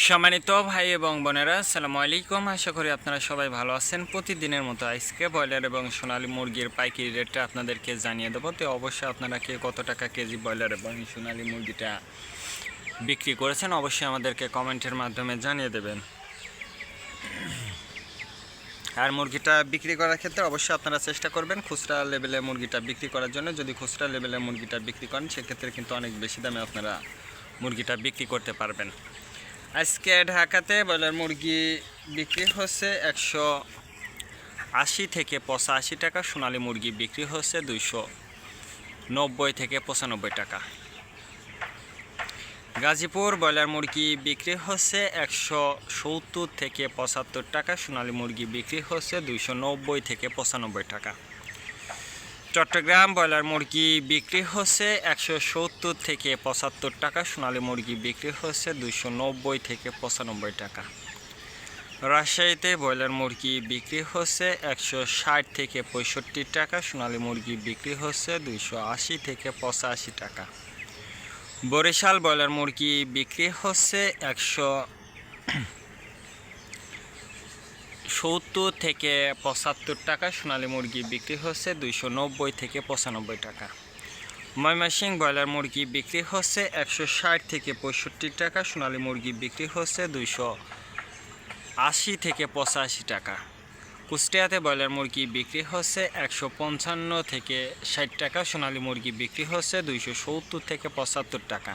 সম্মানিত ভাই এবং বোনেরা, আসসালামু আলাইকুম। আশা করি আপনারা সবাই ভালো আছেন। প্রতিদিনের মতো আজকে ব্রয়লার এবং সোনালী মুরগির পাইকারি রেটটা আপনাদেরকে জানিয়ে দেবো। তো অবশ্যই আপনারা কে কত টাকা কেজি ব্রয়লার এবং সোনালী মুরগিটা বিক্রি করেছেন অবশ্যই আমাদেরকে কমেন্টের মাধ্যমে জানিয়ে দেবেন। আর মুরগিটা বিক্রি করার ক্ষেত্রে অবশ্যই আপনারা চেষ্টা করবেন খুচরা লেভেলে মুরগিটা বিক্রি করার জন্য। যদি খুচরা লেভেলে মুরগিটা বিক্রি করেন সেক্ষেত্রে কিন্তু অনেক বেশি দামে আপনারা মুরগিটা বিক্রি করতে পারবেন। আজকে ঢাকাতে ব্রয়লার মুরগি বিক্রি হচ্ছে 180 থেকে 85 টাকা। সোনালী মুরগি বিক্রি হচ্ছে 290 থেকে 95 টাকা। গাজীপুর ব্রয়লার মুরগি বিক্রি হচ্ছে 170 থেকে 75 টাকা। সোনালী মুরগি বিক্রি হচ্ছে 290 থেকে 95 টাকা। চট্টগ্রাম ব্রয়লার মুরগি বিক্রি হচ্ছে 170 থেকে 75 টাকা। সোনালী মুরগি বিক্রি হচ্ছে 290 থেকে 95 টাকা। রাজশাহীতে ব্রয়লার মুরগি বিক্রি হচ্ছে 160 থেকে 65 টাকা। সোনালী মুরগি বিক্রি হচ্ছে 280 থেকে 85 টাকা। বরিশাল ব্রয়লার মুরগি বিক্রি হচ্ছে 170 থেকে 75 টাকা। সোনালী মুরগি বিক্রি হচ্ছে 290 থেকে 95 টাকা। ময়মনসিংহ ব্রয়লার মুরগি বিক্রি হচ্ছে 160 থেকে 65 টাকা। সোনালী মুরগি বিক্রি হচ্ছে 280 থেকে 85 টাকা। কুষ্টিয়াতে ব্রয়লার মুরগি বিক্রি হচ্ছে 155 থেকে 60 টাকা। সোনালী মুরগি বিক্রি হচ্ছে 270 থেকে 75 টাকা।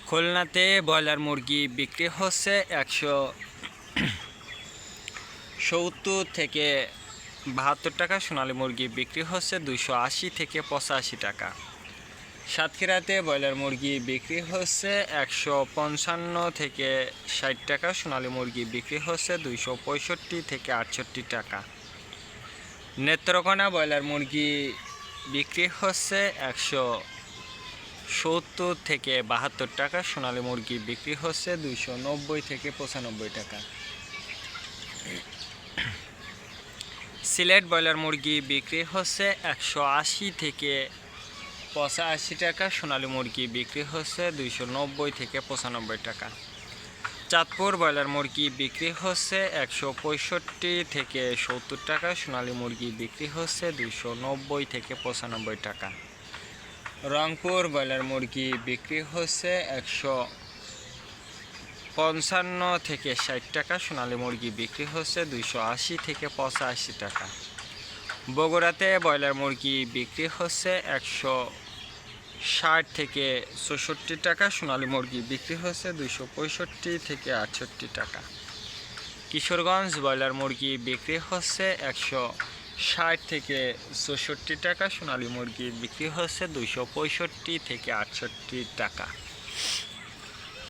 খুলনাতে ব্রয়লার মুরগি বিক্রি হচ্ছে 170 থেকে 72 টাকা। সোনালী মুরগি বিক্রি হচ্ছে 280 থেকে 85 টাকা। সাতক্ষীরাতে ব্রয়লার মুরগি বিক্রি হচ্ছে 155 থেকে 60 টাকা। সোনালী মুরগি বিক্রি হচ্ছে 265 থেকে 68 টাকা। নেত্রকোনা ব্রয়লার মুরগি বিক্রি হচ্ছে 170 থেকে 72 টাকা। সোনালী মুরগি বিক্রি হচ্ছে 290 থেকে 95 টাকা। সিলেট ব্রয়লার মুরগি বিক্রি হচ্ছে 180 থেকে 85 টাকা। সোনালী মুরগি বিক্রি হচ্ছে 290 থেকে 95 টাকা। চাঁদপুর ব্রয়লার মুরগি বিক্রি হচ্ছে 165 থেকে 70 টাকা। সোনালী মুরগি বিক্রি হচ্ছে 290 থেকে 95 টাকা। রংপুর ব্রয়লার মুরগি বিক্রি হচ্ছে 155 থেকে 60 টাকা। সোনালী মুরগি বিক্রি হচ্ছে 280 থেকে 85 টাকা। বগুড়াতে ব্রয়লার মুরগি বিক্রি হচ্ছে 160 থেকে 64 টাকা। সোনালী মুরগি বিক্রি হচ্ছে 265 থেকে 68 টাকা। কিশোরগঞ্জ ব্রয়লার মুরগি বিক্রি হচ্ছে 160 থেকে 64 টাকা। সোনালী মুরগি বিক্রি হচ্ছে 265 থেকে 68 টাকা।